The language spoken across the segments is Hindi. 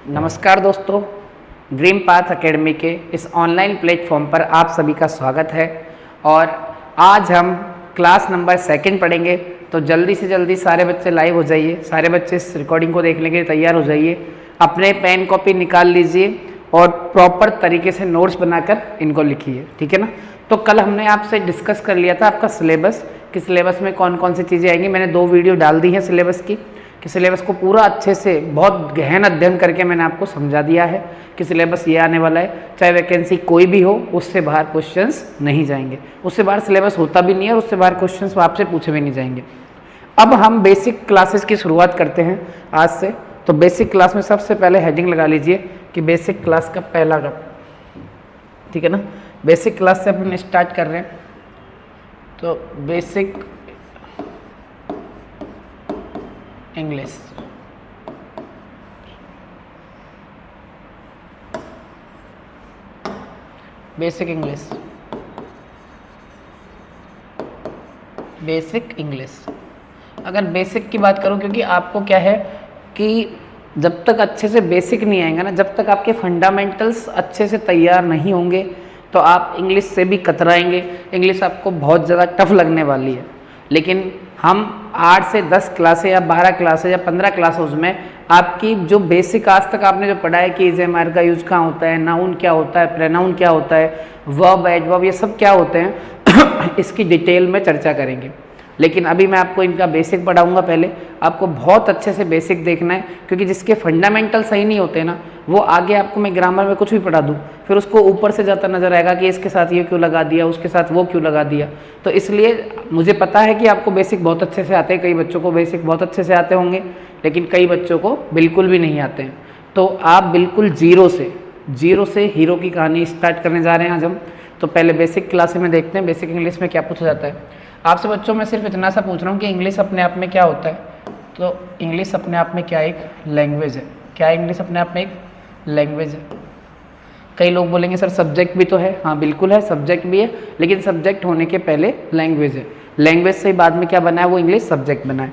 नमस्कार दोस्तों, ड्रीम पाथ एकेडमी के इस ऑनलाइन प्लेटफॉर्म पर आप सभी का स्वागत है। और आज हम क्लास नंबर 2 पढ़ेंगे। तो जल्दी से जल्दी सारे बच्चे लाइव हो जाइए, सारे बच्चे इस रिकॉर्डिंग को देखने के लिए तैयार हो जाइए। अपने पेन कॉपी निकाल लीजिए और प्रॉपर तरीके से नोट्स बनाकर इनको लिखिए, ठीक है ना। तो कल हमने आपसे डिस्कस कर लिया था आपका सिलेबस, कि सिलेबस में कौन कौन सी चीज़ें आएंगी। मैंने 2 वीडियो डाल दी हैं सिलेबस की, कि सिलेबस को पूरा अच्छे से बहुत गहन अध्ययन करके मैंने आपको समझा दिया है कि सिलेबस ये आने वाला है। चाहे वैकेंसी कोई भी हो, उससे बाहर क्वेश्चंस नहीं जाएंगे, उससे बाहर सिलेबस होता भी नहीं है और उससे बाहर क्वेश्चंस आपसे पूछे भी नहीं जाएंगे। अब हम बेसिक क्लासेस की शुरुआत करते हैं आज से। तो बेसिक क्लास में सबसे पहले हेडिंग लगा लीजिए कि बेसिक क्लास का पहला गप, ठीक है ना। बेसिक क्लास से अपन स्टार्ट कर रहे हैं। तो basic English, basic English, basic English. अगर बेसिक की बात करूं, क्योंकि आपको क्या है कि जब तक अच्छे से बेसिक नहीं आएगा ना, जब तक आपके फंडामेंटल्स अच्छे से तैयार नहीं होंगे, तो आप इंग्लिश से भी कतराएंगे। इंग्लिश आपको बहुत ज़्यादा टफ लगने वाली है। लेकिन हम 8 से 10 क्लासें या 12 क्लासें या 15 क्लासेस में आपकी जो बेसिक आज तक आपने जो पढ़ा है कि इज एम आर का यूज कहाँ होता है, नाउन क्या होता है, प्रोनाउन क्या होता है, वर्ब एडवर्ब, ये सब क्या होते हैं इसकी डिटेल में चर्चा करेंगे। लेकिन अभी मैं आपको इनका बेसिक पढ़ाऊंगा। पहले आपको बहुत अच्छे से बेसिक देखना है, क्योंकि जिसके फंडामेंटल सही नहीं होते ना, वो आगे आपको मैं ग्रामर में कुछ भी पढ़ा दूँ, फिर उसको ऊपर से जाता नजर आएगा कि इसके साथ ये क्यों लगा दिया, उसके साथ वो क्यों लगा दिया। तो इसलिए मुझे पता है कि आपको बेसिक बहुत अच्छे से आते हैं, कई बच्चों को बेसिक बहुत अच्छे से आते होंगे, लेकिन कई बच्चों को बिल्कुल भी नहीं आते हैं। तो आप बिल्कुल जीरो से हीरो की कहानी स्टार्ट करने जा रहे हैं आज हम। तो पहले बेसिक क्लास में देखते हैं बेसिक इंग्लिश में क्या पूछा जाता है। आपसे बच्चों मैं सिर्फ इतना सा पूछ रहा हूँ कि इंग्लिश अपने आप में क्या होता है। तो इंग्लिश अपने आप में क्या एक लैंग्वेज है। क्या इंग्लिश अपने आप में एक लैंग्वेज है। कई लोग बोलेंगे सर सब्जेक्ट भी तो है। हाँ बिल्कुल है, सब्जेक्ट भी है, लेकिन सब्जेक्ट होने के पहले लैंग्वेज है। लैंग्वेज से ही बाद में क्या बना है, वो इंग्लिश सब्जेक्ट बना है।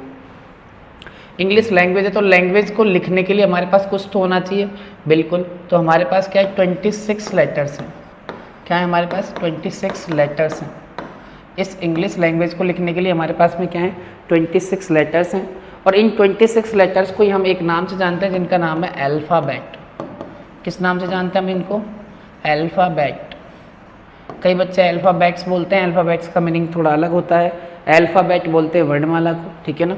इंग्लिश लैंग्वेज है, तो लैंग्वेज को लिखने के लिए हमारे पास कुछ तो होना चाहिए। बिल्कुल, तो हमारे पास क्या है, 26 लेटर्स हैं। क्या है हमारे पास, 26 लेटर्स हैं। इस इंग्लिश लैंग्वेज को लिखने के लिए हमारे पास में क्या है, 26 लेटर्स हैं। और इन 26 लेटर्स को ही हम एक नाम से जानते हैं, जिनका नाम है अल्फ़ाबेट। किस नाम से जानते हैं हम इनको, अल्फ़ाबेट। कई बच्चे अल्फ़ाबेट्स बोलते हैं, अल्फ़ाबेट्स का मीनिंग थोड़ा अलग होता है। अल्फ़ाबेट बोलते हैं वर्णमाला को, ठीक है ना।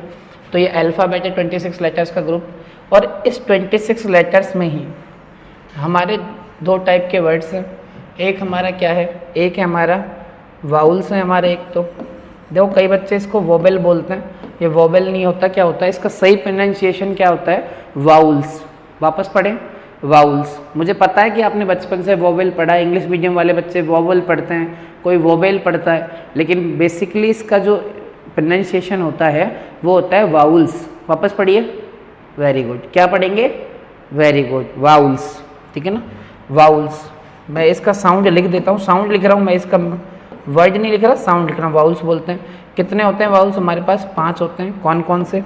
तो ये अल्फ़ाबेट है 26 लेटर्स का ग्रुप। और इस 26 लेटर्स में ही हमारे 2 टाइप के वर्ड्स हैं। एक हमारा क्या है, एक है हमारा वाउल्स हैं हमारे। एक तो देखो कई बच्चे इसको वोबेल बोलते हैं, ये वोबेल नहीं होता। क्या होता है इसका सही प्रोनाउंसिएशन, क्या होता है, वाउल्स। वापस पढ़ें, वाउल्स। मुझे पता है कि आपने बचपन से वोबेल पढ़ा है, इंग्लिश मीडियम वाले बच्चे वोबेल पढ़ते हैं, कोई वोबेल पढ़ता है, लेकिन बेसिकली इसका जो प्रोनाउंसिएशन होता है वो होता है वाउल्स। वापस पढ़िए, वेरी गुड। क्या पढ़ेंगे, वेरी गुड, वाउल्स, ठीक है ना, वाउल्स। मैं इसका साउंड लिख देता हूँ, साउंड लिख रहा हूँ मैं, इसका वर्ड नहीं लिख रहा, साउंड लिख रहा हूँ। वाउल्स बोलते हैं। कितने होते हैं वाउल्स हमारे पास, 5 होते हैं। कौन कौन से,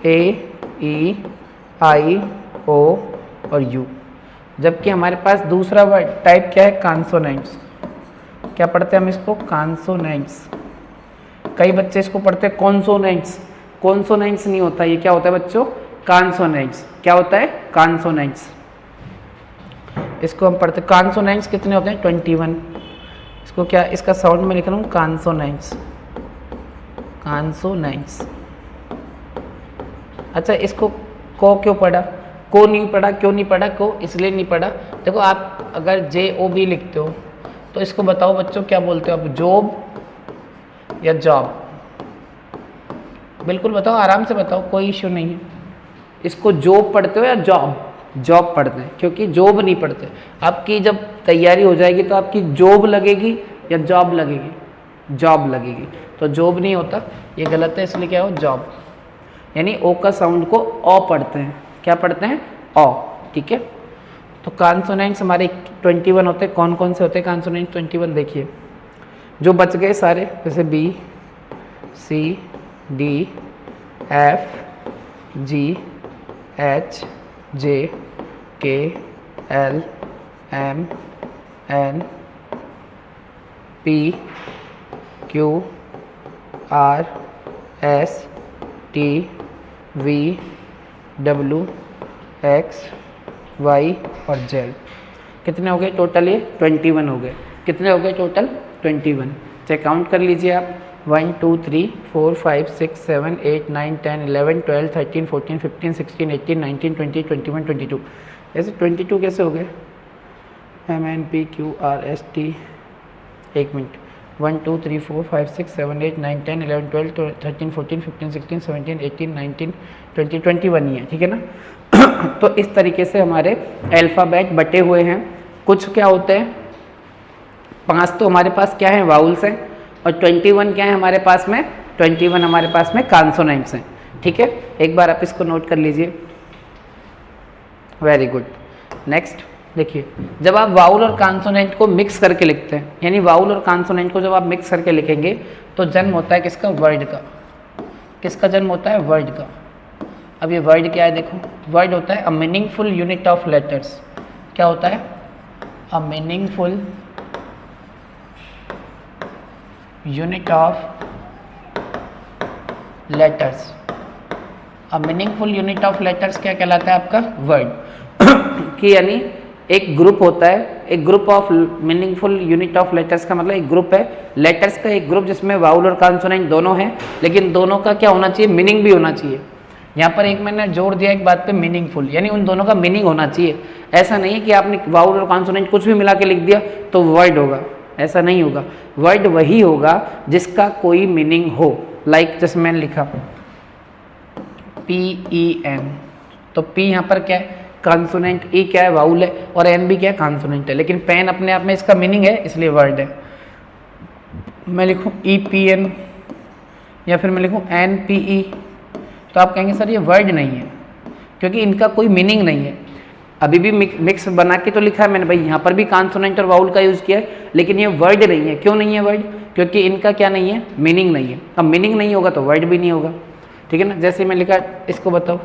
ए, ई, आई, ओ और यू। जबकि हमारे पास दूसरा वर्ड टाइप क्या है, कॉन्सोनेंट्स। क्या पढ़ते हैं हम इसको, कॉन्सोनेंट्स। कई बच्चे इसको पढ़ते हैं कॉन्सोनेंट्स। कॉन्सोनेंट्स नहीं होता, ये क्या होता है बच्चों, कॉन्सोनेंट्स। क्या होता है, कॉन्सोनेंट्स। इसको हम पढ़ते हैं। कॉन्सोनेंट्स कितने होते हैं, 21। इसको क्या, इसका साउंड में लिख रहा हूँ, कॉन्सोनेंट्स, कॉन्सोनेंट्स। अच्छा, इसको को क्यों पढ़ा, को नहीं पढ़ा, क्यों नहीं पढ़ा, को इसलिए नहीं पढ़ा। देखो आप अगर JOB लिखते हो तो इसको बताओ बच्चों क्या बोलते हो आप, जॉब या जॉब। बिल्कुल बताओ, आराम से बताओ, कोई इश्यू नहीं है। इसको जॉब पढ़ते हो या जॉब, जॉब पढ़ते हैं, क्योंकि जॉब नहीं पढ़ते। आपकी जब तैयारी हो जाएगी तो आपकी जॉब लगेगी या जॉब लगेगी, जॉब लगेगी। तो जॉब नहीं होता, ये गलत है, इसलिए क्या हो, जॉब। यानी ओ का साउंड को ओ पढ़ते हैं। क्या पढ़ते हैं, ओ, ठीक है। तो कॉन्सोनेंट्स हमारे 21 होते हैं। कौन कौन से होते हैं कॉन्सोनेंट्स, 21 देखिए। जो बच गए सारे, जैसे B, C, D, F, G, H, J K L M N P Q R S T V W X Y और Z। कितने हो गए टोटल? ये 21 हो गए। कितने हो गए टोटल? 21। चाहे काउंट कर लीजिए आप, 1 2 3 4 5 6 7 8 9 10 11 12 13 14 15 16 18 19 20 21 22। ऐसे 22 कैसे हो गए? MNPQRST, एक मिनट, 1 2 3 4 5 6 7 8 9 10 11 12 13 14 15 16 17 18 19 20 21 ही है, ठीक है ना। तो इस तरीके से हमारे अल्फ़ाबेट बटे हुए हैं। कुछ क्या होते हैं, 5 तो हमारे पास क्या है, वाउल्स हैं, और 21 क्या है हमारे पास में, 21 हमारे पास में कॉन्सोनेंट्स हैं, ठीक है। एक बार आप इसको नोट कर लीजिए। Very good. नेक्स्ट देखिए, जब आप वाउल और कॉन्सोनेंट को मिक्स करके लिखते हैं, यानी वाउल और कॉन्सोनेंट को जब आप मिक्स करके लिखेंगे तो जन्म होता है किसका? वर्ड का। किसका जन्म होता है? वर्ड का। अब ये वर्ड क्या है देखो, वर्ड होता है a meaningful unit of letters. क्या होता है? A meaningful unit of letters. A meaningful unit of letters क्या कहलाता है आपका? वर्ड। कि यानी एक ग्रुप होता है, एक group of meaningful unit of letters का मतलब एक ग्रुप है, लेटर्स का एक ग्रुप जिसमें वाउल और कॉन्सोनेंट दोनों हैं, लेकिन दोनों का क्या होना चाहिए? मीनिंग भी होना चाहिए। यहाँ पर एक मैंने जोड़ दिया एक बात पे, मीनिंगफुल, यानी उन दोनों का मीनिंग होना चाहिए। ऐसा नहीं है कि आपने वाउल और कॉन्सोनेंट कुछ भी मिला के लिख दिया तो वर्ड होगा, ऐसा नहीं होगा। वर्ड वही होगा जिसका कोई मीनिंग हो। लाइक जैसे मैंने लिखा PEN, तो P यहाँ पर क्या है? कॉन्सोनेंट, E क्या है? वाउल है, और N भी क्या है? कॉन्सोनेंट है, लेकिन पेन अपने आप में इसका मीनिंग है, इसलिए वर्ड है। मैं लिखूँ EPN या फिर मैं लिखूँ NPE, तो आप कहेंगे सर ये वर्ड नहीं है, क्योंकि इनका कोई मीनिंग नहीं है। अभी भी मिक्स बना के तो लिखा है मैंने भाई, यहाँ पर भी कॉन्सोनेंट और वाउल का यूज़ किया है, लेकिन ये वर्ड नहीं है। क्यों नहीं है वर्ड? क्योंकि इनका क्या नहीं है? मीनिंग नहीं है। अब मीनिंग नहीं होगा तो वर्ड भी नहीं होगा, ठीक है ना। जैसे मैं लिखा, इसको बताओ,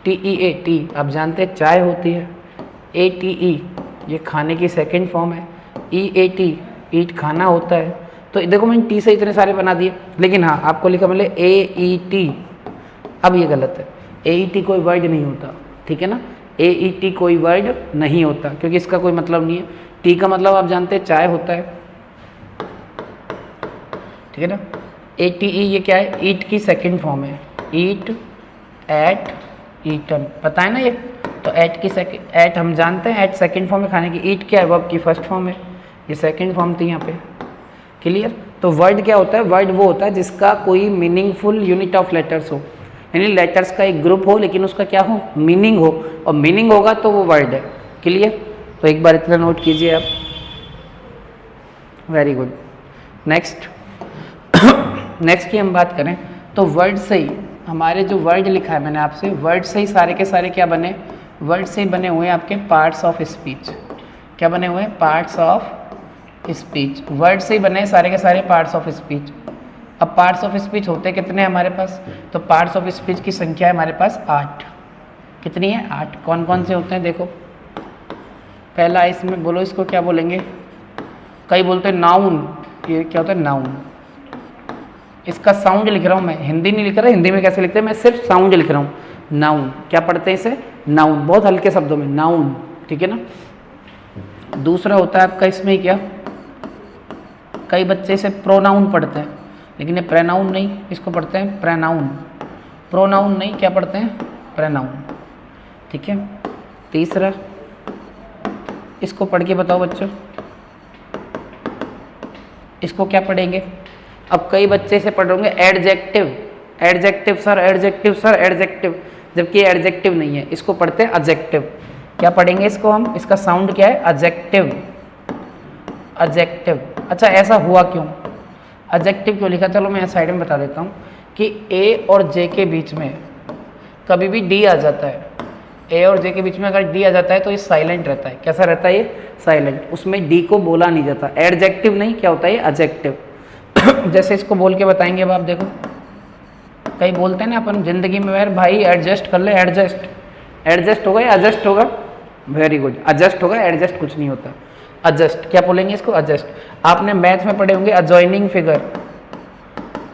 TEA, आप जानते हैं चाय होती है। ATE ये खाने की सेकंड फॉर्म है। EAT ईट खाना होता है। तो देखो मैंने टी से इतने सारे बना दिए, लेकिन हाँ आपको लिखा मैंने AET, अब ये गलत है। AET कोई वर्ड नहीं होता, ठीक है ना। AET कोई वर्ड नहीं होता, क्योंकि इसका कोई मतलब नहीं है। टी का मतलब आप जानते हैं चाय होता है, ठीक है ना। ATE ये क्या है? ईट की सेकंड फॉर्म है। ईट, एट, ईटन, पता है ना ये। तो एट हम जानते हैं, एट सेकंड फॉर्म है खाने की। ईट क्या है? वर्ब की फर्स्ट फॉर्म है, ये सेकंड फॉर्म थी यहाँ पे। क्लियर। तो वर्ड क्या होता है? वर्ड वो होता है जिसका कोई मीनिंगफुल यूनिट ऑफ लेटर्स हो, यानी लेटर्स का एक ग्रुप हो, लेकिन उसका क्या हो? मीनिंग हो, और मीनिंग होगा तो वो वर्ड है। क्लियर। तो एक बार इतना नोट कीजिए आप। Very good. नेक्स्ट नेक्स्ट की हम बात करें तो वर्ड से ही हमारे जो वर्ड लिखा है मैंने आपसे, वर्ड से ही सारे के सारे क्या बने? वर्ड से ही बने हुए हैं आपके पार्ट्स ऑफ स्पीच। क्या बने हुए हैं? Parts of speech. वर्ड से ही बने सारे के सारे पार्ट्स ऑफ स्पीच। अब पार्ट्स ऑफ स्पीच होते कितने हैं हमारे पास? तो पार्ट्स ऑफ स्पीच की संख्या है हमारे पास 8। कितनी है? 8। कौन कौन से होते हैं देखो। पहला इसमें बोलो, इसको क्या बोलेंगे? कई बोलते हैं नाउन। ये क्या होता है? नाउन। इसका साउंड लिख रहा हूँ मैं, हिंदी नहीं लिख रहा। हिंदी में कैसे लिखते हैं? मैं सिर्फ साउंड लिख रहा हूँ। नाउन। क्या पढ़ते हैं इसे? नाउन। बहुत हल्के शब्दों में नाउन, ठीक है ना। दूसरा होता है आपका इसमें क्या, कई बच्चे इसे प्रोनाउन पढ़ते हैं, लेकिन ये प्रेनाउन नहीं, इसको पढ़ते हैं प्रेनाउन। प्रोनाउन नहीं, क्या पढ़ते हैं? प्रेनाउन, ठीक है। तीसरा, इसको पढ़ के बताओ बच्चों, इसको क्या पढ़ेंगे? अब कई बच्चे से पढ़ होंगे adjective. Adjective sir, adjective sir, adjective, जबकि एडजेक्टिव नहीं है, इसको पढ़ते हैं एडजेक्टिव। क्या पढ़ेंगे इसको हम? इसका साउंड क्या है? एडजेक्टिव। एडजेक्टिव। अच्छा, ऐसा हुआ क्यों? एडजेक्टिव क्यों लिखा? चलो मैं साइड में बता देता हूँ कि ए और जे के बीच में कभी भी डी आ जाता है। ए और जे के बीच में अगर डी आ जाता है तो ये साइलेंट रहता है। कैसा रहता है? ये साइलेंट। उसमें डी को बोला नहीं जाता। एडजेक्टिव नहीं, क्या होता है? ये एडजेक्टिव। जैसे इसको बोल के बताएंगे। अब आप देखो, कई बोलते हैं ना अपन जिंदगी में, यार भाई एडजस्ट कर ले, एडजस्ट। एडजस्ट होगा या एडजस्ट होगा? वेरी गुड, एडजस्ट होगा, एडजस्ट कुछ नहीं होता। एडजस्ट क्या बोलेंगे इसको? एडजस्ट। आपने मैथ में पढ़े होंगे अजॉइनिंग फिगर,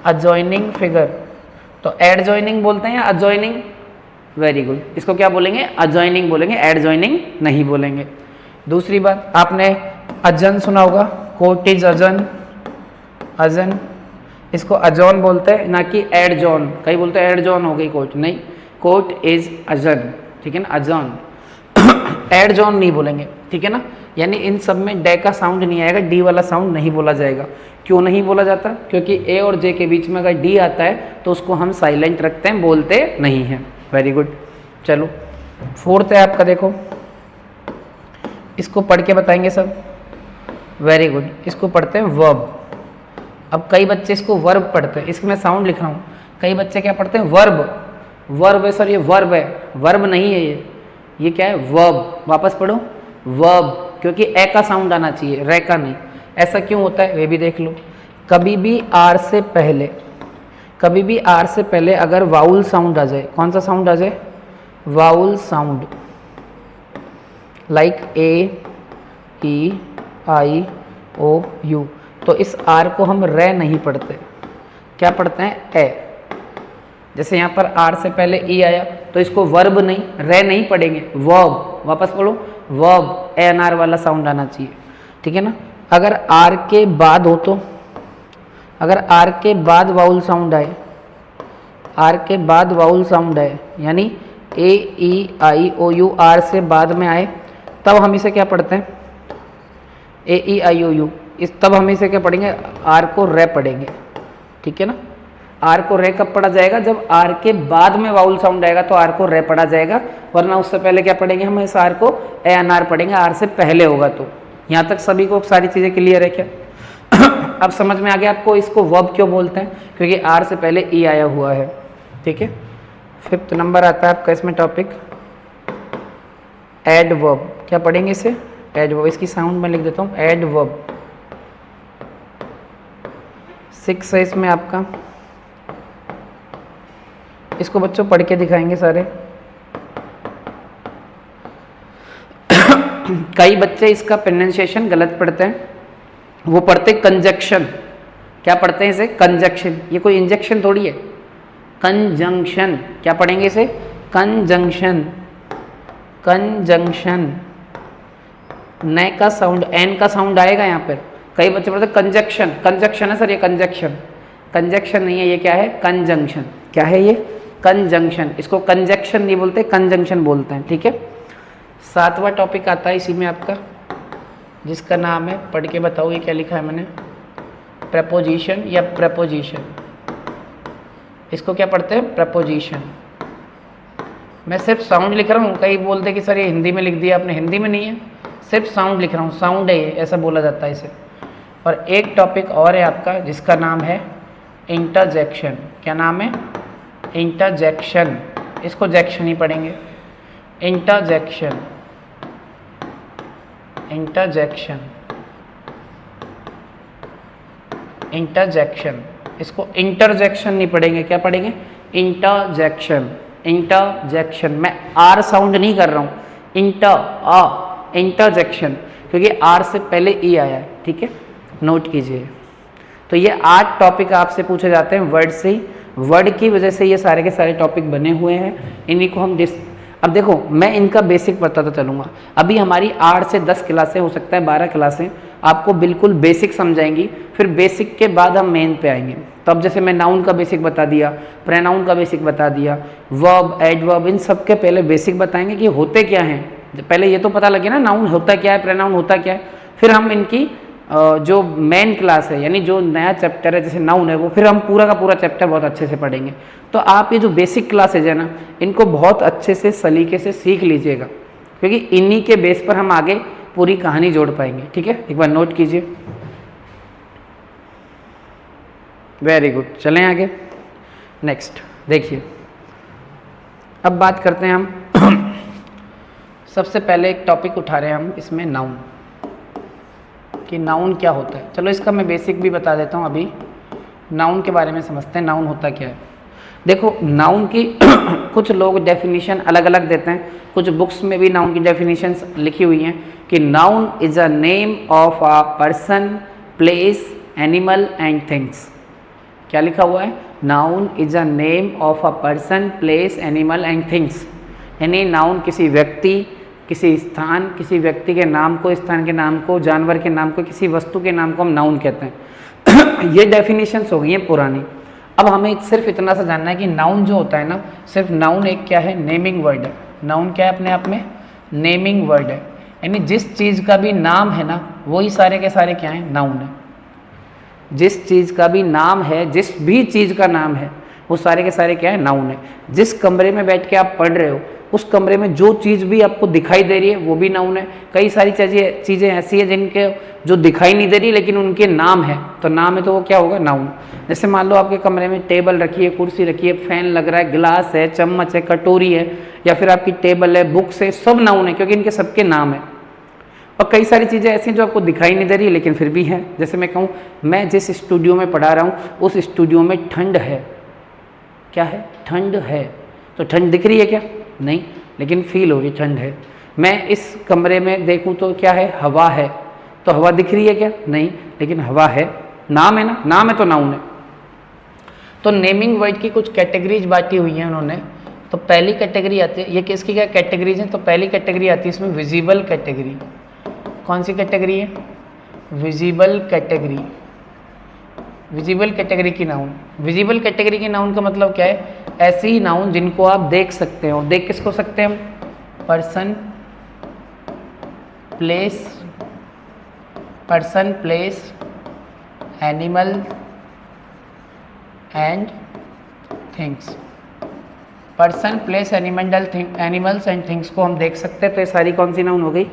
अजॉइनिंग फिगर, तो एडजॉइनिंग बोलते हैं या अजॉइनिंग? वेरी गुड, इसको क्या बोलेंगे? अजॉइनिंग बोलेंगे, एडजॉइनिंग नहीं बोलेंगे। दूसरी बात, आपने अजन सुना होगा, कोट इज अजन, अजन, इसको अजॉन बोलते हैं ना कि एडजॉन। कई बोलते हैं एडजॉन हो गई कोट, नहीं, कोट इज अजन, ठीक है ना, अजॉन। एडजॉन नहीं बोलेंगे, ठीक है ना। यानी इन सब में डे का साउंड नहीं आएगा, डी वाला साउंड नहीं बोला जाएगा। क्यों नहीं बोला जाता? क्योंकि ए और जे के बीच में अगर डी आता है तो उसको हम साइलेंट रखते हैं, बोलते नहीं हैं। Very good. चलो फोर्थ है आपका, देखो इसको पढ़ के बताएंगे सब। वेरी गुड, इसको पढ़ते हैं वर्ब। अब कई बच्चे इसको वर्ब पढ़ते हैं, इसमें मैं साउंड लिख रहा हूँ। कई बच्चे क्या पढ़ते हैं? वर्ब। वर्ब है सर, ये वर्ब है, वर्ब नहीं है ये क्या है? वर्ब। वापस पढ़ो, वर्ब, क्योंकि ए का साउंड आना चाहिए, रे का नहीं। ऐसा क्यों होता है वे भी देख लो। कभी भी आर से पहले, कभी भी आर से पहले अगर वाउल साउंड आ जाए, कौन सा साउंड आ जाए? Vowel sound, like A, E, I, O, U, तो इस आर को हम रे नहीं पढ़ते, क्या पढ़ते हैं? ए। जैसे यहाँ पर आर से पहले ई आया तो इसको वर्ब नहीं, रे नहीं पढ़ेंगे, वर्ब। वापस पढ़ो, वर्ब, ए एन आर वाला साउंड आना चाहिए, ठीक है ना। अगर आर के बाद हो तो, अगर आर के बाद वाउल साउंड आए, आर के बाद वाउल साउंड आए, यानी ए, E, I, O, you are से बाद में आए, तब हम इसे क्या पढ़ते हैं? ए, ई, आई, ओ, यू। इस तब हम इसे क्या पढ़ेंगे? आर को रे पढ़ेंगे, ठीक है ना। आर को रे कब पढ़ा जाएगा? जब आर के बाद में वाउल साउंड आएगा तो आर को रे पढ़ा जाएगा, वरना उससे पहले क्या पढ़ेंगे हम? इस आर को ए एन आर पढ़ेंगे, आर से पहले होगा तो। यहाँ तक सभी को सारी चीज़ें क्लियर है क्या? अब समझ में आ गया आपको इसको वर्ब क्यों बोलते हैं? क्योंकि आर से पहले ई आया हुआ है, ठीक है। फिफ्थ नंबर आता है आपका इसमें टॉपिक एडवर्ब। क्या पढ़ेंगे इसे? एडवर्ब। इसकी साउंड में लिख देता हूँ, एडवर्ब। 6 है इसमें आपका, इसको बच्चों पढ़ के दिखाएंगे सारे। कई बच्चे इसका प्रोनाउंसिएशन गलत पढ़ते हैं, वो पढ़ते कंजक्शन। क्या पढ़ते हैं इसे? कंजक्शन। ये कोई इंजेक्शन थोड़ी है, कंजंक्शन। क्या पढ़ेंगे इसे? Conjunction, conjunction. न का साउंड, एन का साउंड आएगा यहाँ पर। कई बच्चे पढ़ते कंजक्शन, कंजक्शन है सर ये, कंजक्शन। कंजक्शन नहीं है ये, क्या है? कंजंक्शन। क्या है ये? कंजंक्शन। इसको कंजक्शन नहीं बोलते, कंजंक्शन बोलते हैं, ठीक है। 7वां टॉपिक आता है इसी में आपका, जिसका नाम है, पढ़ के बताओ ये क्या लिखा है मैंने? प्रपोजिशन या प्रपोजिशन। इसको क्या पढ़ते हैं? प्रपोजिशन। मैं सिर्फ साउंड लिख रहा हूँ, कई बोलते कि सर ये हिंदी में लिख दिया आपने, हिंदी में नहीं है, सिर्फ साउंड लिख रहा हूँ, साउंड है ये, ऐसा बोला जाता है इसे। और एक टॉपिक और है आपका जिसका नाम है इंटरजेक्शन। क्या नाम है? इंटरजेक्शन। इसको जैक्शन ही पढ़ेंगे, इंटरजेक्शन, इंटरजेक्शन, इंटरजेक्शन। इसको इंटरजेक्शन नहीं पढ़ेंगे, क्या पढ़ेंगे? Interjection, interjection. मैं आर साउंड नहीं कर रहा हूँ, इंटरजेक्शन, क्योंकि आर से पहले ई आया है, ठीक है, नोट कीजिए। तो ये 8 टॉपिक आपसे पूछे जाते हैं वर्ड से ही, वर्ड की वजह से ये सारे के सारे टॉपिक बने हुए हैं। इन्हीं को हम अब देखो मैं इनका बेसिक बताता चलूँगा। अभी हमारी 8 से 10 क्लासें, हो सकता है 12 क्लासें आपको बिल्कुल बेसिक समझाएंगी, फिर बेसिक के बाद हम मेन पे आएंगे। तो अब जैसे मैं नाउन का बेसिक बता दिया, प्रोनाउन का बेसिक बता दिया, वर्ब, एडवर्ब, इन सब के पहले बेसिक बताएंगे कि होते क्या हैं। पहले ये तो पता लगे ना नाउन होता क्या है, प्रोनाउन होता क्या है, फिर हम इनकी जो मेन क्लास है, यानी जो नया चैप्टर है जैसे नाउन है, वो फिर हम पूरा का पूरा चैप्टर बहुत अच्छे से पढ़ेंगे। तो आप ये जो बेसिक क्लासेज है ना, इनको बहुत अच्छे से सलीके से सीख लीजिएगा, क्योंकि इन्हीं के बेस पर हम आगे पूरी कहानी जोड़ पाएंगे, ठीक है। एक बार नोट कीजिए। वेरी गुड, चलें आगे। नेक्स्ट देखिए, अब बात करते हैं हम सबसे पहले एक टॉपिक उठा रहे हैं हम इसमें, नाउन, कि नाउन क्या होता है। चलो इसका मैं बेसिक भी बता देता हूँ। अभी नाउन के बारे में समझते हैं, नाउन होता क्या है। देखो नाउन की कुछ लोग डेफिनेशन अलग अलग देते हैं, कुछ बुक्स में भी नाउन की डेफिनेशंस लिखी हुई हैं कि noun is a name of a person, place, animal and things. क्या लिखा हुआ है? Noun is a name of a person, place, animal and things. यानी नाउन किसी व्यक्ति, किसी स्थान, किसी व्यक्ति के नाम को, स्थान के नाम को, जानवर के नाम को, किसी वस्तु के नाम को हम नाउन कहते हैं। ये डेफिनेशंस हो गई हैं पुरानी। अब हमें सिर्फ इतना सा जानना है कि नाउन जो होता है ना, सिर्फ नाउन एक क्या है? नेमिंग वर्ड है। नाउन क्या है? अपने आप में नेमिंग वर्ड है। यानी जिस चीज़ का भी नाम है ना, वही सारे के सारे क्या है? नाउन है। जिस चीज़ का भी नाम है, जिस भी चीज़ का नाम है, वो सारे के सारे क्या है? नाउन है। जिस कमरे में बैठ के आप पढ़ रहे हो, उस कमरे में जो चीज़ भी आपको दिखाई दे रही है वो भी नाउन है। कई सारी चीज़ें ऐसी है जिनके जो दिखाई नहीं दे रही लेकिन उनके नाम है, तो नाम है तो वो क्या होगा? नाउन। जैसे मान लो आपके कमरे में टेबल रखी है, कुर्सी रखी है, फैन लग रहा है, गिलास है, चम्मच है, कटोरी है, या फिर आपकी टेबल है, बुक्स है, सब नाउन है क्योंकि इनके सबके नाम है। और कई सारी चीज़ें ऐसी हैं जो आपको दिखाई नहीं दे रही लेकिन फिर भी हैं। जैसे मैं कहूँ मैं जिस स्टूडियो में पढ़ा रहा हूँ उस स्टूडियो में ठंड है। क्या है? ठंड है। तो ठंड दिख रही है क्या? नहीं, लेकिन फील हो रही ठंड है। मैं इस कमरे में देखूँ तो क्या है? हवा है। तो हवा दिख रही है क्या? नहीं, लेकिन हवा है। नाम है ना, नाम है तो नाउन है। तो नेमिंग वर्ड की कुछ कैटेगरीज बांटी हुई हैं उन्होंने। तो पहली कैटेगरी आती है, ये किसकी क्या कैटेगरीज हैं? तो पहली कैटेगरी आती है इसमें विजिबल कैटेगरी। कौन सी कैटेगरी है? Visible category. विजिबल कैटेगरी की नाउन। विजिबल कैटेगरी की नाउन का मतलब क्या है? ऐसी नाउन जिनको आप देख सकते हो। देख किसको सकते हैं हम? Person, place, animal and things. Person, place, animals and things को हम देख सकते हैं। तो ये सारी कौन सी नाउन हो गई?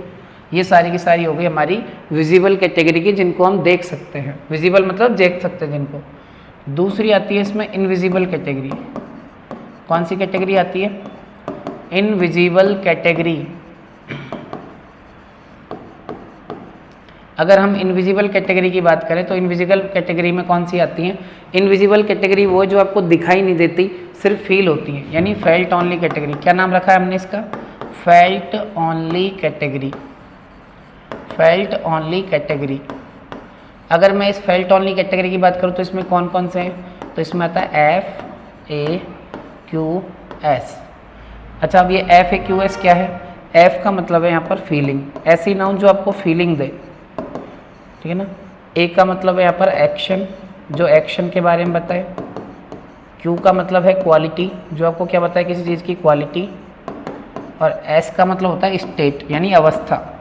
ये सारी की सारी हो गई हमारी विजिबल कैटेगरी की, जिनको हम देख सकते हैं। विजिबल मतलब देख सकते हैं जिनको। दूसरी आती है इसमें इनविजिबल कैटेगरी। कौन सी कैटेगरी आती है? Invisible category. अगर हम इनविजिबल कैटेगरी की बात करें तो इनविजिबल कैटेगरी में कौन सी आती हैं? इनविजिबल कैटेगरी वो जो आपको दिखाई नहीं देती, सिर्फ फील होती है, यानी फेल्ट ओनली कैटेगरी। क्या नाम रखा है हमने इसका? Felt only category. Felt only category. अगर मैं इस फेल्ट ओनली कैटेगरी की बात करूँ तो इसमें कौन कौन से हैं? तो इसमें आता है FAQS। अच्छा, अब ये FAQS क्या है? F का मतलब है यहाँ पर फीलिंग। ऐसी नाउन जो आपको फीलिंग दे, ठीक है ना। A का मतलब है यहाँ पर एक्शन, जो एक्शन के बारे में बताए। Q का मतलब है क्वालिटी, जो आपको क्या बताए? किसी चीज़ की क्वालिटी। और S का मतलब होता है स्टेट, यानी अवस्था।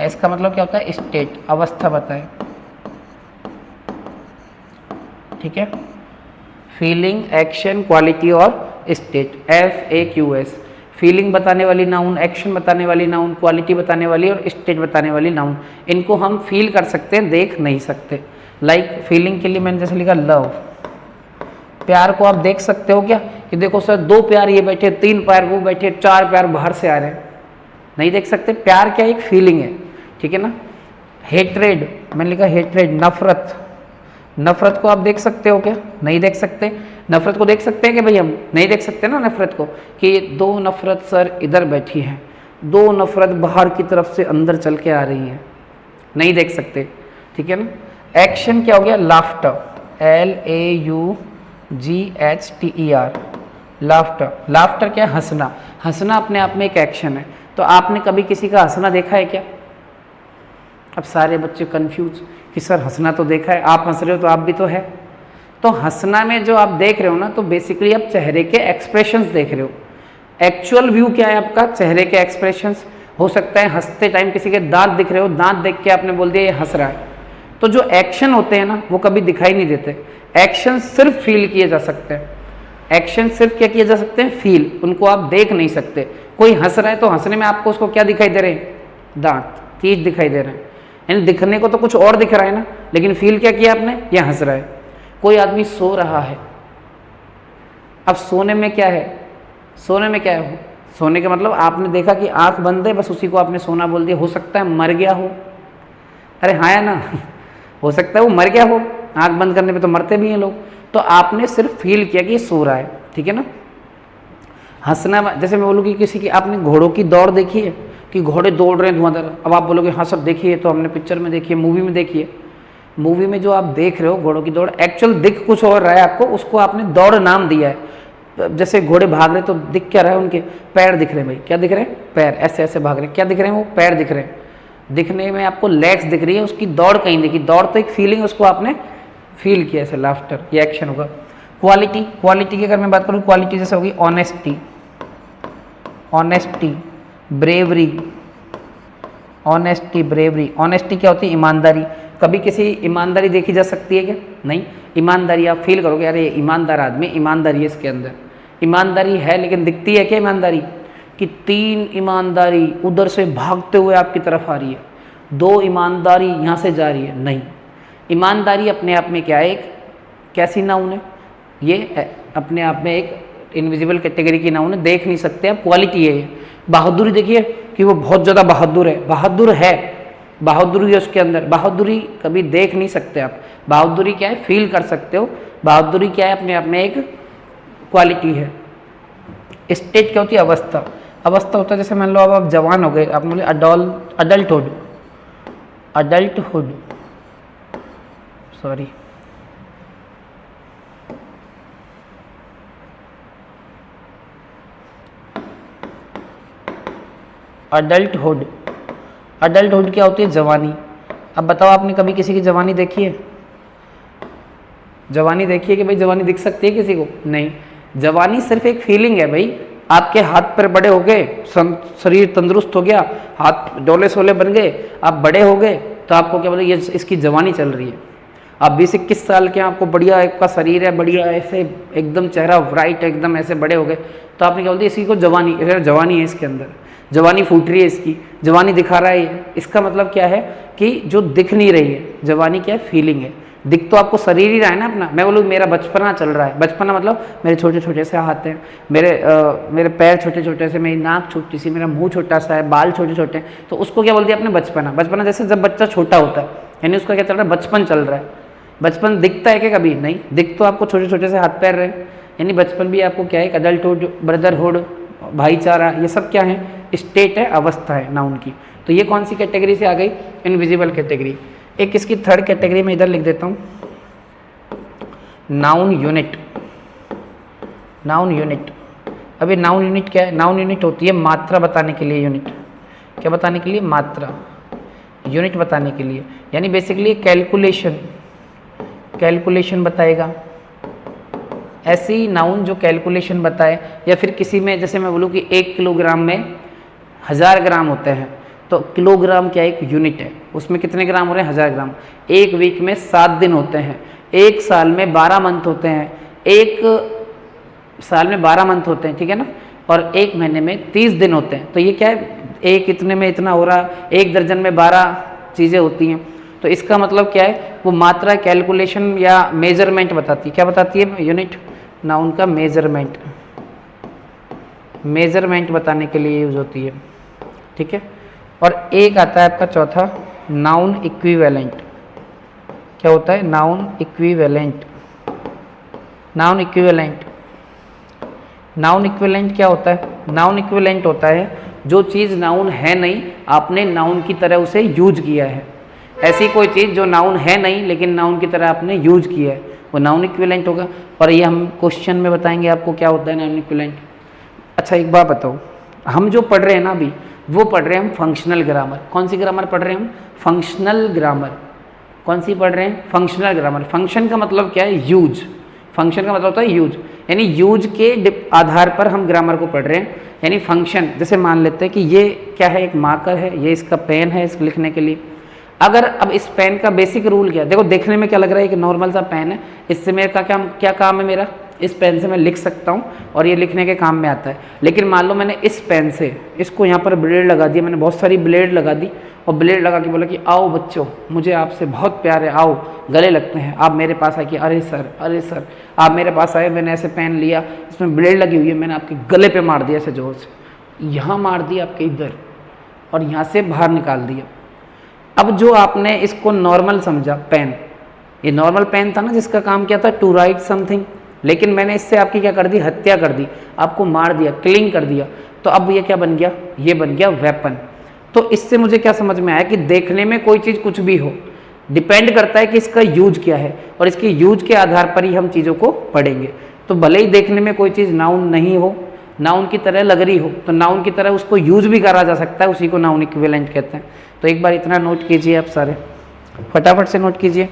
S का मतलब क्या होता है? स्टेट, अवस्था बताए। ठीक है, फीलिंग, एक्शन, क्वालिटी और स्टेट। FAQS। फीलिंग बताने वाली नाउन, एक्शन बताने वाली नाउन, क्वालिटी बताने वाली और स्टेट बताने वाली नाउन। इनको हम फील कर सकते हैं, देख नहीं सकते। लाइक फीलिंग के लिए मैंने जैसे लिखा लव। प्यार को आप देख सकते हो क्या? कि देखो सर 2 प्यार ये बैठे, 3 प्यार वो बैठे, 4 प्यार बाहर से आ रहे हैं। नहीं देख सकते। प्यार क्या? एक फीलिंग है, ठीक है ना। हेट्रेड, मैंने लिखा हेट्रेड, नफरत। नफरत को आप देख सकते हो क्या? नहीं देख सकते। नफरत को देख सकते हैं कि भाई? हम नहीं देख सकते ना नफरत को, कि 2 नफरत सर इधर बैठी हैं, 2 नफरत बाहर की तरफ से अंदर चल के आ रही हैं। नहीं देख सकते, ठीक है ना। एक्शन क्या हो गया? लाफ्टर। LAUGHTER, laughter. लाफ्टर क्या है? हंसना। हंसना अपने आप में एक एक्शन है। तो आपने कभी किसी का हंसना देखा है क्या? अब सारे बच्चे कंफ्यूज कि सर हंसना तो देखा है, आप हंस रहे हो तो आप भी तो है। तो हंसना में जो आप देख रहे हो ना, तो बेसिकली आप चेहरे के एक्सप्रेशंस देख रहे हो। एक्चुअल व्यू क्या है आपका? चेहरे के एक्सप्रेशंस। हो सकता है हंसते टाइम किसी के दांत दिख रहे हो, दांत देख के आपने बोल दिया ये हंस रहा है। तो जो एक्शन होते हैं ना, वो कभी दिखाई नहीं देते। एक्शन सिर्फ फील किए जा सकते हैं। एक्शन सिर्फ क्या किए जा सकते हैं? फील। उनको आप देख नहीं सकते। कोई हंस रहा है तो हंसने में आपको उसको क्या दिखाई दे रहे हैं? दांत, तीत दिखाई दे रहे हैं। यानी दिखने को तो कुछ और दिख रहा है ना, लेकिन फील क्या किया आपने? ये हंस रहा है। कोई आदमी सो रहा है। अब सोने में क्या है? सोने में क्या है? सोने का मतलब आपने देखा कि आंख बंद है, बस उसी को आपने सोना बोल दिया। हो सकता है मर गया हो। अरे हाँ या ना? हो सकता है वो मर गया हो। आंख बंद करने पे तो मरते भी हैं लोग। तो आपने सिर्फ फील किया कि ये सो रहा है, ठीक है ना। हंसना, जैसे मैं बोलूँ कि किसी की, आपने घोड़ों की दौड़ देखी है कि घोड़े दौड़ रहे हैं धुआंधार, अब आप बोलोगे हाँ सर देखिए, तो हमने पिक्चर में देखी है, मूवी में देखी है। मूवी में जो आप देख रहे हो घोड़ों की दौड़, एक्चुअल दिख कुछ और रहा है आपको, उसको आपने दौड़ नाम दिया है। जैसे घोड़े भाग रहे तो दिख क्या रहा है, उनके पैर दिख रहे हैं भाई, क्या दिख रहे हैं, पैर ऐसे ऐसे भाग रहे हैं, क्या दिख रहे हैं, वो पैर दिख रहे हैं। दिखने में आपको लेग्स दिख रही है, उसकी दौड़ कहीं दिखी, दौड़ तो एक फीलिंग, उसको आपने फील किया, ऐसे लाफ्टर, ये एक्शन होगा। क्वालिटी, क्वालिटी की अगर मैं बात करूँ, क्वालिटी जैसे होगी honesty, honesty, bravery, honesty, bravery. Honesty क्या होती है, ईमानदारी। कभी किसी ईमानदारी देखी जा सकती है क्या, नहीं। ईमानदारी आप फील करोगे, अरे ईमानदार आदमी, ईमानदारी है इसके अंदर, ईमानदारी है, लेकिन दिखती है क्या ईमानदारी, कि 3 ईमानदारी उधर से भागते हुए आपकी तरफ आ रही है, 2 ईमानदारी यहाँ से जा रही है, नहीं। ईमानदारी अपने आप में क्या है, एक कैसी नाउन है, ये अपने आप में एक इनविजिबल कैटेगरी की नाउन है, देख नहीं सकते आप, क्वालिटी है ये। बहादुरी देखिए कि वो बहुत ज़्यादा बहादुर है, बहादुर है, बहादुरी है उसके अंदर। बहादुरी कभी देख नहीं सकते आप, बहादुरी क्या है, फील कर सकते हो। बहादुरी क्या है, अपने आप में एक क्वालिटी है। स्टेज क्या होती है, अवस्था। अवस्था होता है जैसे मान लो अब आप जवान हो गए, आप बोले adulthood, adulthood, sorry, adulthood. Adulthood क्या होती है, जवानी। अब बताओ आपने कभी किसी की जवानी देखी है, जवानी देखी है कि भाई जवानी दिख सकती है किसी को, नहीं। जवानी सिर्फ एक फीलिंग है भाई, आपके हाथ पैर बड़े हो गए, शरीर तंदुरुस्त हो गया, हाथ डोले सोले बन गए, आप बड़े हो गए, तो आपको क्या बोले, ये इसकी जवानी चल रही है। आप 20-21 साल के, आपको बढ़िया आपका शरीर है, बढ़िया ऐसे एकदम चेहरा ब्राइट, एकदम ऐसे बड़े हो गए, तो आपने क्या बोलते हैं, इसी को जवानी, जवानी है इसके अंदर, जवानी फूट रही है इसकी, जवानी दिखा रहा है ये। इसका मतलब क्या है कि जो दिख नहीं रही है, जवानी क्या है, फीलिंग है। दिख तो आपको शरीर ही रहा है ना अपना। मैं बोलूँ मेरा बचपना चल रहा है, बचपना मतलब मेरे छोटे छोटे से हाथ हैं, मेरे पैर छोटे छोटे से, मेरी नाक छोटी सी, मेरा मुंह छोटा सा है, बाल छोटे छोटे हैं, तो उसको क्या बोलते हैं अपने बचपना। बचपना जैसे जब बच्चा छोटा होता है, यानी उसका क्या चल रहा है, बचपन चल रहा है। बचपन दिखता है क्या कभी, नहीं। दिख तो आपको छोटे छोटे से हाथ पैर रहे, यानी बचपन भी आपको क्या है, अडल्टहुड, ब्रदरहुड, भाईचारा, ये सब क्या है, स्टेट है, अवस्था है नाउन की। तो ये कौन सी कैटेगरी से आ गई, इनविजिबल कैटेगरी। एक इसकी थर्ड कैटेगरी में इधर लिख देता हूँ, नाउन यूनिट। नाउन यूनिट, अभी नाउन यूनिट क्या है, नाउन यूनिट होती है मात्रा बताने के लिए, यूनिट क्या बताने के लिए, मात्रा, यूनिट बताने के लिए, यानी बेसिकली कैलकुलेशन, कैलकुलेशन बताएगा। ऐसी नाउन जो कैलकुलेशन बताए, या फिर किसी में, जैसे मैं बोलूँ कि 1 किलोग्राम में 1000 ग्राम होते हैं, तो किलोग्राम क्या एक यूनिट है, उसमें कितने ग्राम हो रहे हैं, 1000 ग्राम। 1 वीक में 7 दिन होते हैं, 1 साल में 12 मंथ होते हैं, 1 साल में 12 मंथ होते हैं, ठीक है ना, और 1 महीने में 30 दिन होते हैं। तो ये क्या है, एक इतने में इतना हो रहा, 1 दर्जन में 12 चीज़ें होती हैं। तो इसका मतलब क्या है, वो मात्रा, कैलकुलेशन या मेजरमेंट बताती है। क्या बताती है, यूनिट नाउन का मेजरमेंट, मेजरमेंट बताने के लिए यूज होती है, ठीक है। और एक आता है आपका चौथा, नाउन इक्विवेलेंट। क्या होता है, noun equivalent. Noun equivalent, noun equivalent क्या होता है, नाउन इक्विवेलेंट होता है जो चीज़ नाउन है नहीं, आपने नाउन की तरह उसे यूज किया है। ऐसी कोई चीज़ जो नाउन है नहीं लेकिन नाउन की तरह आपने यूज किया है, वो नाउन इक्विवेलेंट होगा। और ये हम क्वेश्चन में बताएंगे आपको क्या होता है नाउन इक्विवेलेंट। अच्छा एक बात बताओ, हम जो पढ़ रहे हैं ना अभी, वो पढ़ रहे हैं हम फंक्शनल ग्रामर। कौन सी ग्रामर पढ़ रहे हैं हम, फंक्शनल ग्रामर। कौन सी पढ़ रहे हैं, फंक्शनल ग्रामर। फंक्शन का मतलब क्या है, यूज। फंक्शन का मतलब होता है यूज, यानी यूज के आधार पर हम ग्रामर को पढ़ रहे हैं। यानी फंक्शन, जैसे मान लेते हैं कि ये क्या है, एक मार्कर है, ये इसका पेन है इसको लिखने के लिए। अगर अब इस पेन का बेसिक रूल क्या है, देखो देखने में क्या लग रहा है, एक नॉर्मल सा पेन है, इससे मेरे का क्या काम है, मेरा इस पेन से मैं लिख सकता हूँ और ये लिखने के काम में आता है। लेकिन मान लो मैंने इस पेन से, इसको यहाँ पर ब्लेड लगा दिया, मैंने बहुत सारी ब्लेड लगा दी और ब्लेड लगा के बोला कि आओ बच्चों, मुझे आपसे बहुत प्यार है, आओ गले लगते हैं। आप मेरे पास आए कि अरे सर आप मेरे पास आए, मैंने ऐसे पेन लिया, इसमें ब्लेड लगी हुई है, मैंने आपके गले पे मार दिया ऐसे जोर से, यहाँ मार दिया आपके इधर और यहाँ से बाहर निकाल दिया। अब जो आपने इसको नॉर्मल समझा पेन, ये नॉर्मल पेन था ना जिसका काम क्या था, टू राइट समथिंग, लेकिन मैंने इससे आपकी क्या कर दी, हत्या कर दी, आपको मार दिया, किलिंग कर दिया, तो अब ये क्या बन गया, ये बन गया वेपन। तो इससे मुझे क्या समझ में आया कि देखने में कोई चीज़ कुछ भी हो, डिपेंड करता है कि इसका यूज क्या है, और इसके यूज के आधार पर ही हम चीज़ों को पढ़ेंगे। तो भले ही देखने में कोई चीज़ नाउन नहीं हो, नाउन की तरह लग रही हो, तो नाउन की तरह उसको यूज भी करा जा सकता है, उसी को नाउन इक्विवेलेंट कहते हैं। तो एक बार इतना नोट कीजिए आप सारे, फटाफट से नोट कीजिए।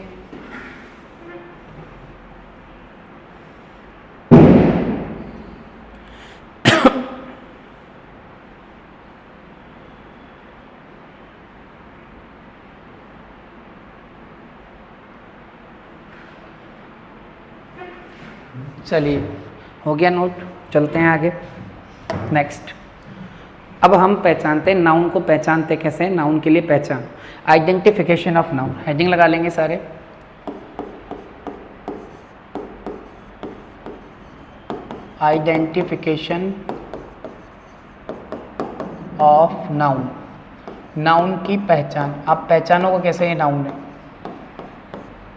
चलिए हो गया नोट, चलते हैं आगे। नेक्स्ट, अब हम पहचानते हैं, नाउन को पहचानते कैसे हैं, नाउन के लिए पहचान, आइडेंटिफिकेशन ऑफ नाउन, हेडिंग लगा लेंगे सारे। आइडेंटिफिकेशन ऑफ नाउन, नाउन की पहचान। आप पहचानोगे कैसे ये नाउन है,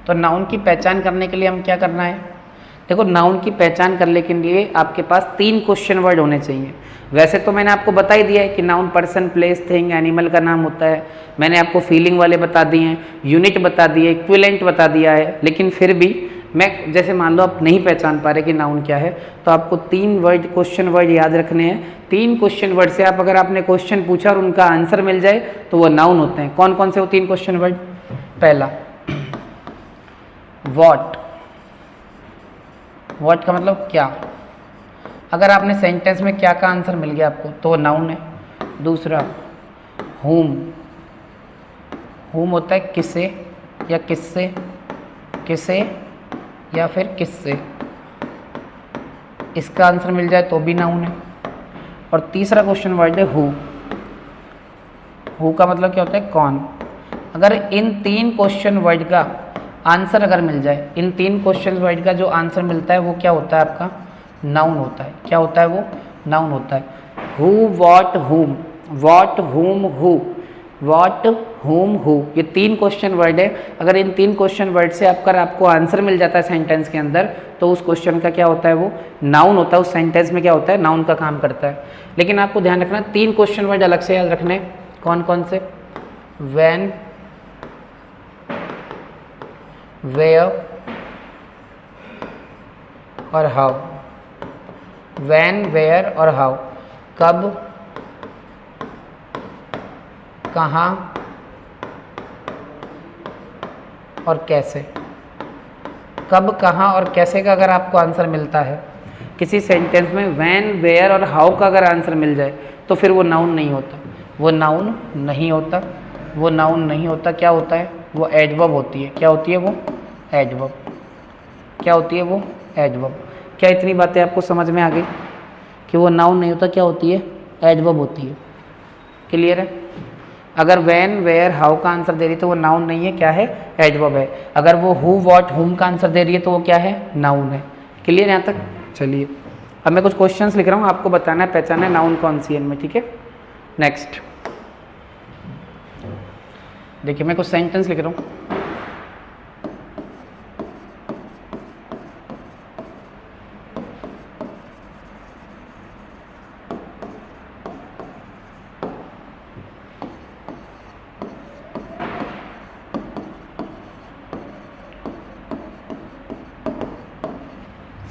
तो नाउन की पहचान करने के लिए हम क्या करना है, देखो नाउन की पहचान करने के लिए आपके पास 3 क्वेश्चन वर्ड होने चाहिए। वैसे तो मैंने आपको बता ही दिया है कि noun person, place, thing, animal का नाम होता है, मैंने आपको फीलिंग वाले बता दिए हैं, यूनिट बता दिए, इक्विवेलेंट बता दिया है, लेकिन फिर भी मैं जैसे मान लो आप नहीं पहचान पा रहे कि नाउन क्या है, तो आपको 3 वर्ड, क्वेश्चन वर्ड याद रखने हैं। 3 क्वेश्चन वर्ड से आप, अगर आपने क्वेश्चन पूछा और उनका आंसर मिल जाए तो वो नाउन होते हैं। कौन कौन से वो 3 क्वेश्चन वर्ड, पहला वॉट, वॉट का मतलब क्या, अगर आपने सेंटेंस में क्या का आंसर मिल गया आपको तो नाउन है। दूसरा whom, whom होता है किसे या किससे, किसे या फिर किससे, इसका आंसर मिल जाए तो भी नाउन है। और तीसरा क्वेश्चन वर्ड है who, who का मतलब क्या होता है कौन। अगर इन 3 क्वेश्चन वर्ड का आंसर अगर मिल जाए, इन 3 क्वेश्चन वर्ड का जो आंसर मिलता है वो क्या होता है आपका, नाउन होता है। क्या होता है वो, नाउन होता है। हु, वॉट, हुम, वॉट, हुम, हु, वॉट, हुम, हु, ये 3 क्वेश्चन वर्ड है। अगर इन 3 क्वेश्चन वर्ड से आपको आंसर मिल जाता है सेंटेंस के अंदर, तो उस क्वेश्चन का क्या होता है, वो नाउन होता है। उस सेंटेंस में क्या होता है, नाउन का काम करता है। लेकिन आपको ध्यान रखना 3 क्वेश्चन वर्ड अलग से याद रखने, कौन कौन से, व्हेन, वेयर और हाउ। व्हेन, वेयर और हाउ, कब, कहाँ और कैसे। कब, कहाँ और कैसे का अगर आपको आंसर मिलता है किसी सेंटेंस में, व्हेन, वेयर और हाउ का अगर आंसर मिल जाए तो फिर वो नाउन नहीं होता, वो नाउन नहीं होता, वो नाउन नहीं होता। क्या होता है, वो एडवर्ब होती है। क्या होती है वो, एडवर्ब। क्या होती है वो, एडवर्ब। क्या इतनी बातें आपको समझ में आ गई कि वो नाउन नहीं होता, क्या होती है, एडवर्ब होती है। क्लियर है। अगर व्हेन, वेयर, हाउ का आंसर दे रही है तो वो नाउन नहीं है, क्या है, एडवर्ब है। अगर वो हु, व्हाट, हुम का आंसर दे रही है तो वो क्या है, नाउन है। क्लियर यहाँ तक। चलिए अब मैं कुछ क्वेश्चंस लिख रहा हूँ, आपको बताना है, पहचाना है नाउन कौन सी है इनमें, ठीक है। नेक्स्ट देखिए मैं कुछ सेंटेंस लिख रहा हूँ।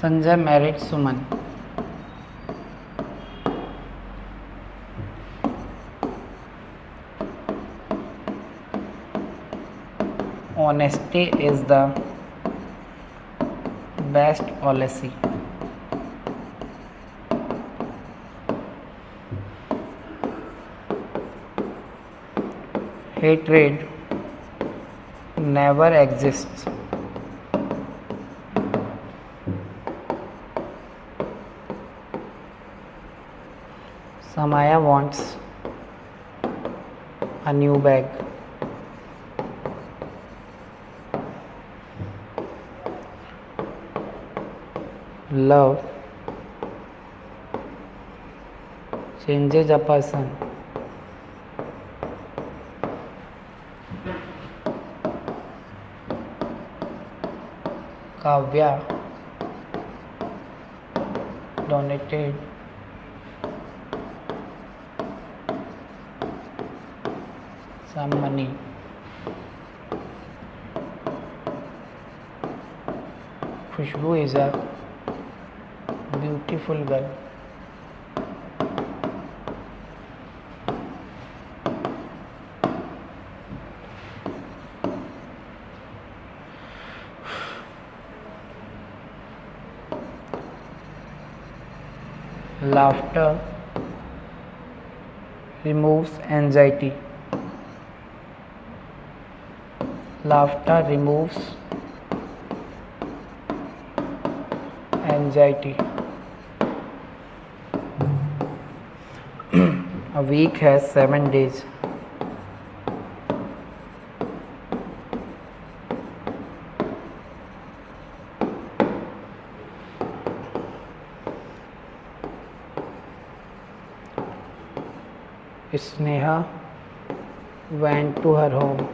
Sanjay married Suman. Honesty is the best policy. Hatred never exists. Samaya wants a new bag. Love changes a person. Kavya donated some money. Khushbu is a beautiful girl. Laughter removes anxiety. Laughter removes anxiety. A week has 7 days. Sneha went to her home.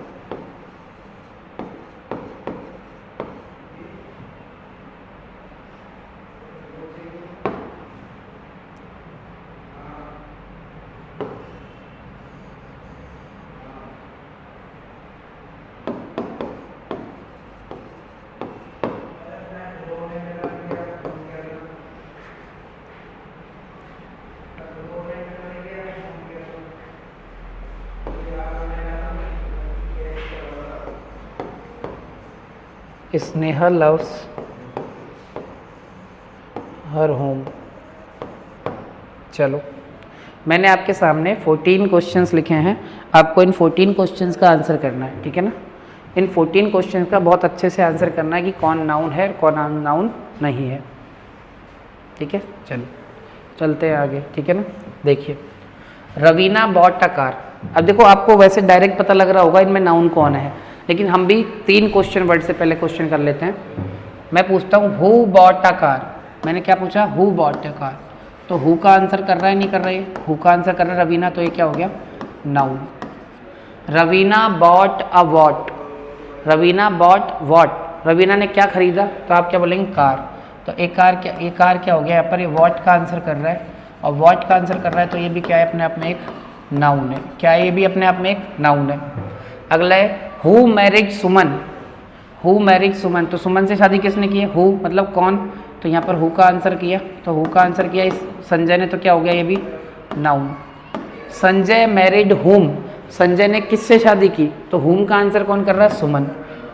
Sneha loves her home. चलो, मैंने आपके सामने 14 क्वेश्चंस लिखे हैं. आपको इन 14 क्वेश्चंस का आंसर करना है, ठीक है ना. इन 14 क्वेश्चंस का बहुत अच्छे से आंसर करना है कि कौन नाउन है और कौन नाउन नहीं है. ठीक है, चलो चलते हैं आगे. ठीक है ना. देखिए, रवीना बॉट अ कार. अब देखो, आपको वैसे डायरेक्ट पता लग रहा होगा इनमें नाउन कौन है, लेकिन हम भी 3 क्वेश्चन वर्ड से पहले क्वेश्चन कर लेते हैं. मैं पूछता हूँ हु बॉट अ कार. मैंने क्या पूछा? Who bought a car. तो हु का आंसर कर रहा है, नहीं कर रहा है? हु का आंसर कर रहा है रवीना, तो ये क्या हो गया? Noun. Raveena bought a what. Raveena bought what. Raveena ने क्या खरीदा? तो आप क्या बोलेंगे? कार. तो एक कार क्या हो गया यहाँ पर? ये वॉट का आंसर कर रहा है, और वॉट का आंसर कर रहा है, तो ये भी क्या है? अपने आप में एक नाउन है. क्या है? ये भी अपने आप में एक नाउन है. अगला है who married Suman. Who married Suman. तो सुमन से शादी किसने की है? हु मतलब कौन. तो यहाँ पर हु का आंसर किया, तो हु का आंसर किया इस संजय ने, तो क्या हो गया? ये भी नाउन. संजय मैरिड हुम. संजय ने किससे शादी की? तो हुम का आंसर कौन कर रहा है? सुमन.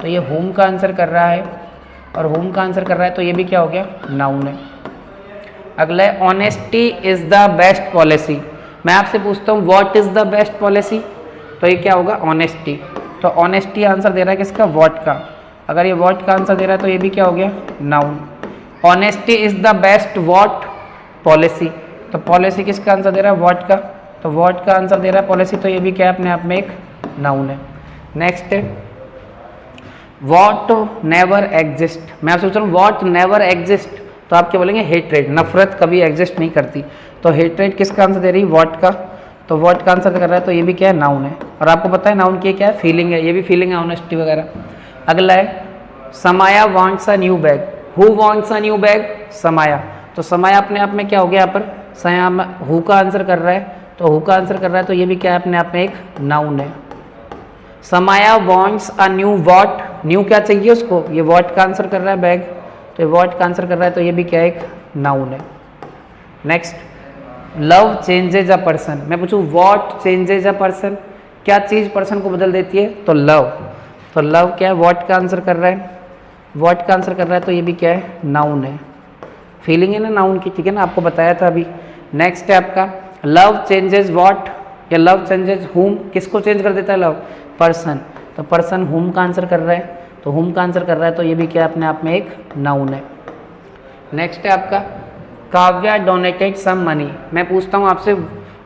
तो ये हुम का आंसर कर रहा है, और हुम का आंसर कर रहा है, तो ये भी क्या हो गया? नाउन है. अगला है honesty is the best policy. मैं आपसे पूछता हूँ what is the best policy. तो ये क्या होगा? ऑनेस्टी. तो ऑनेस्टी आंसर दे रहा है किसका? वॉट का. अगर ये वॉट का आंसर दे रहा है, तो ये भी क्या हो गया? Noun. Honesty is the best what policy. तो पॉलिसी किसका आंसर दे रहा है? वॉट का. तो वॉट का आंसर दे रहा है पॉलिसी, तो ये भी क्या है? अपने आप में एक नाउन है. नेक्स्ट है वॉट नेवर एग्जिस्ट. मैं आपसे पूछ रहा हूँ वॉट नेवर एग्जिस्ट, तो आप क्या बोलेंगे? हेट्रेड. नफरत कभी एग्जिस्ट नहीं करती. तो हेट्रेड किसका आंसर दे रही है? वॉट का. तो वॉट का आंसर कर रहा है, तो ये भी क्या है? नाउन है. और आपको पता है नाउन की क्या है? फीलिंग है. ये भी फीलिंग है, ऑनेस्टी वगैरह. अगला है समाया wants a new bag. Who wants a new bag? समाया. तो समाया अपने आप में क्या हो गया यहाँ पर? समाया हु का आंसर कर रहा है, तो हु का आंसर कर रहा है, तो ये भी क्या है? अपने आप में एक नाउन है. समाया wants a knew what. New क्या चाहिए उसको? ये वॉट का आंसर कर रहा है, बैग. तो ये वॉट का आंसर कर रहा है, तो ये भी क्या है? एक नाउन है. Next love changes a person. मैं पूछूं व्हाट चेंजेज अ पर्सन. क्या चीज़ पर्सन को बदल देती है? तो लव. तो लव क्या है? व्हाट का आंसर कर रहा है, व्हाट का आंसर कर रहा है, तो ये भी क्या है? नाउन है. फीलिंग है ना नाउन की, ठीक है ना, आपको बताया था अभी. नेक्स्ट है आपका लव चेंजेज व्हाट, या लव चेंजेज हुम. किसको चेंज कर देता है? लव. पर्सन. तो पर्सन हुम का आंसर कर रहा है, तो हुम का आंसर कर रहा है, तो ये भी क्या अपने आप में एक नाउन है. नेक्स्ट है आपका काव्या डोनेटेड सम मनी. मैं पूछता हूँ आपसे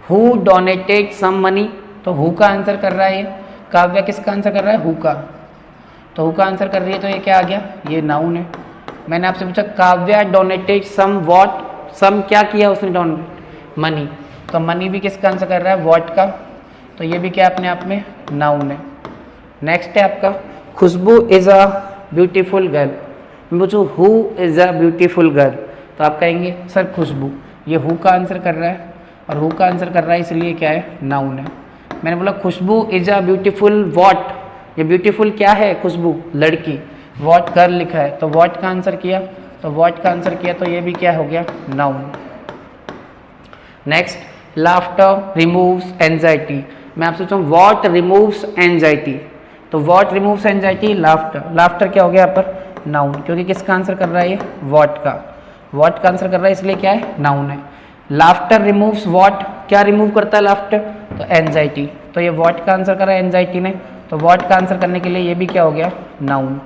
हु डोनेटेड सम मनी. तो हु का आंसर कर रहा है ये. काव्या किसका आंसर कर रहा है? हु का. तो हु का आंसर कर रही है, तो ये क्या आ गया? ये नाउन है. मैंने आपसे पूछा काव्या डोनेटेड सम व्हाट. सम क्या किया उसने? डोनेट. मनी. तो मनी भी किसका आंसर कर रहा है? व्हाट का. तो ये भी क्या अपने आप में नाउन है. नेक्स्ट है आपका खुशबू इज़ अ ब्यूटीफुल गर्ल. मैं पूछूँ who is a beautiful girl. तो आप कहेंगे सर खुशबू, ये हु का आंसर कर रहा है और हु का आंसर कर रहा है, इसलिए क्या है, नाउन है। मैंने बोला खुशबू इज अ ब्यूटीफुल वॉट, ये ब्यूटीफुल क्या है, खुशबू लड़की, वॉट गर्ल लिखा है तो वॉट का आंसर किया, तो वॉट का आंसर किया तो ये भी क्या हो गया, noun. Next, laughter removes anxiety. मैं आपसे पूछूं व्हाट रिमूव्स एंजाइटी, तो what removes anxiety, laughter. Laughter क्या हो गया यहाँ पर, नाउन, क्योंकि किसका आंसर कर रहा है ये, व्हाट का, व्हाट का आंसर कर रहा है इसलिए क्या है, नाउन है। लाफ्टर रिमूव्स व्हाट, क्या रिमूव करता है लाफ्टर, तो एंजाइटी, तो ये व्हाट का आंसर कर रहा है एंजाइटी ने, तो व्हाट का आंसर करने के लिए ये भी क्या हो गया, नाउन।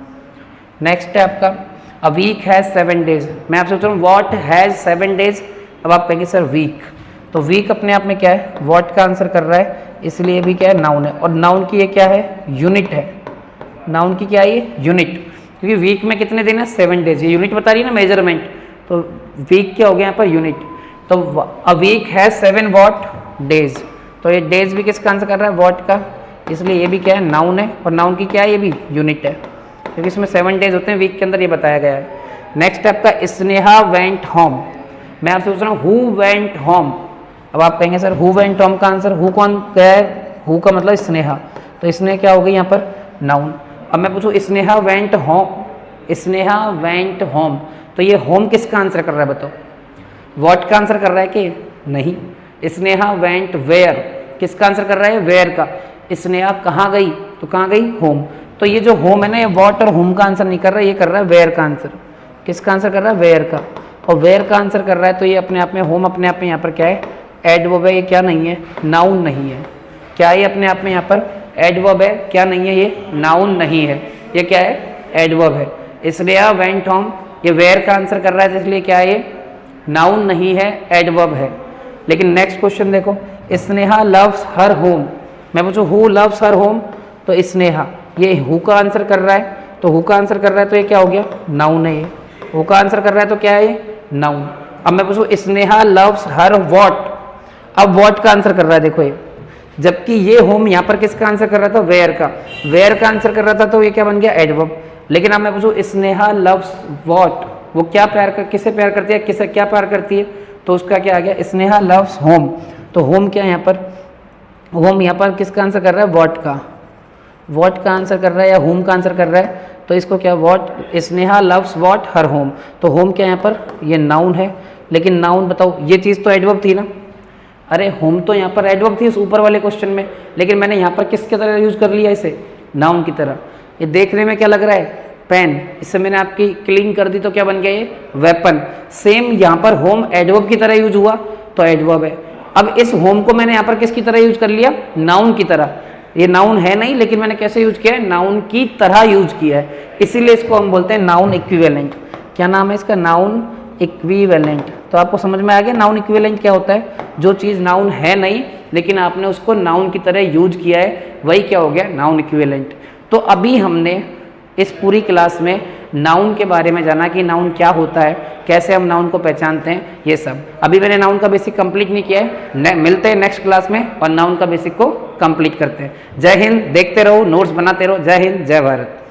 नेक्स्ट है आपका अ वीक हैज़ 7 डेज। मैं आपसे पूछ रहा हूँ व्हाट हैज़ 7 डेज, अब आप कहेंगे सर वीक, तो वीक अपने आप में क्या है, व्हाट का आंसर कर रहा है, इसलिए भी क्या है, नाउन है। और नाउन की ये क्या है, यूनिट है, नाउन की क्या है ये, यूनिट, क्योंकि वीक में कितने दिन है, 7 डेज, ये यूनिट बता रही है ना, मेजरमेंट, तो वीक क्या हो गया यहाँ पर, यूनिट। तो a week has 7 what days, तो ये डेज भी किसका आंसर कर रहा है, व्हाट का, इसलिए ये भी क्या है, नाउन है। और नाउन की क्या है, ये भी यूनिट है, क्योंकि इसमें 7 डेज होते हैं वीक के अंदर, ये बताया गया है। नेक्स्ट आपका स्नेहा वेंट होम। मैं आपसे पूछ रहा हूँ हु वेंट होम, अब आप कहेंगे सर हु वेंट होम का आंसर, हु कौन क्या है, हु का मतलब स्नेहा, तो स्नेहा क्या हो गई यहाँ पर, नाउन। अब मैं पूछूँ Sneha went home, Sneha went home, तो ये होम किसका आंसर कर रहा है बताओ, व्हाट का आंसर कर रहा है कि नहीं, स्नेहा वेंट वेयर, किसका आंसर कर रहा है, वेयर का। स्नेहा कहाँ गई, तो कहाँ गई, होम, तो ये जो होम है ना, ये व्हाट और होम का आंसर नहीं कर रहा है, ये कर रहा है वेयर का आंसर, किसका आंसर कर रहा है, वेयर का, और वेयर का आंसर कर रहा है, तो ये अपने आप में होम अपने आप में यहाँ पर क्या है, एडवर्ब है, ये क्या नहीं है, नाउन नहीं है, क्या ये अपने आप में यहाँ पर एडवर्ब है, क्या नहीं है, ये नाउन नहीं है, ये क्या है, एडवर्ब है। इसलिए वेंट होम ये वेयर का आंसर कर रहा है, इसलिए क्या है, ये नाउन नहीं है, एडवर्ब है। लेकिन नेक्स्ट क्वेश्चन देखो, स्नेहा लव्स हर होम। मैं पूछूं हु लव्स हर होम, तो स्नेहा, ये हु का आंसर कर रहा है, तो हु का आंसर कर रहा है तो ये क्या हो गया, नाउन है, ये हु का आंसर कर रहा है तो क्या है, ये नाउन। अब मैं पूछूं स्नेहा लव्स हर व्हाट, अब व्हाट का आंसर कर रहा है देखो ये, जबकि ये होम यहाँ पर किसका आंसर कर रहा था, वेयर का, वेयर का आंसर कर रहा था, तो ये क्या बन गया, एडवर्ब। लेकिन अब मैं पूछूं स्नेहा लव्स व्हाट, वो क्या प्यार कर, किसे प्यार करती है, किसे क्या प्यार करती है, तो उसका क्या आ गया, स्नेहा लव्स होम, तो होम क्या है यहाँ पर, होम यहाँ पर किसका आंसर कर रहा है, व्हाट का, व्हाट का आंसर कर रहा है या होम का आंसर कर रहा है, तो इसको क्या, what, Sneha loves what her home, तो होम क्या यहाँ पर, ये नाउन है। लेकिन नाउन बताओ, ये चीज़ तो एडवर्ब थी ना, अरे होम तो यहाँ पर एडवर्ब थी उस ऊपर वाले क्वेश्चन में, लेकिन मैंने यहाँ पर किसके तरह यूज कर लिया इसे, नाउन की तरह। ये देखने में क्या लग रहा है, पेन, इससे मैंने आपकी क्लीन कर दी तो क्या बन गया, ये वेपन। सेम यहाँ पर होम एडवर्ब की तरह यूज हुआ तो एडवर्ब है। अब इस होम को मैंने यहाँ पर किसकी तरह यूज कर लिया, नाउन की तरह, ये नाउन है नहीं, लेकिन मैंने कैसे यूज किया है, नाउन की तरह यूज किया है, इसीलिए इसको हम बोलते हैं नाउन इक्विवेलेंट। क्या नाम है इसका, नाउन इक्विवेलेंट। तो आपको समझ में आ गया नाउन इक्विवेलेंट क्या होता है, जो चीज़ नाउन है नहीं लेकिन आपने उसको नाउन की तरह यूज किया है, वही क्या हो गया, नाउन इक्विवेलेंट। तो अभी हमने इस पूरी क्लास में नाउन के बारे में जाना कि नाउन क्या होता है, कैसे हम नाउन को पहचानते हैं, ये सब। अभी मैंने नाउन का बेसिक कंप्लीट नहीं किया है, मिलते हैं नेक्स्ट क्लास में और नाउन का बेसिक को कंप्लीट करते हैं। जय हिंद, देखते रहो, नोट्स बनाते रहो। जय हिंद, जय भारत।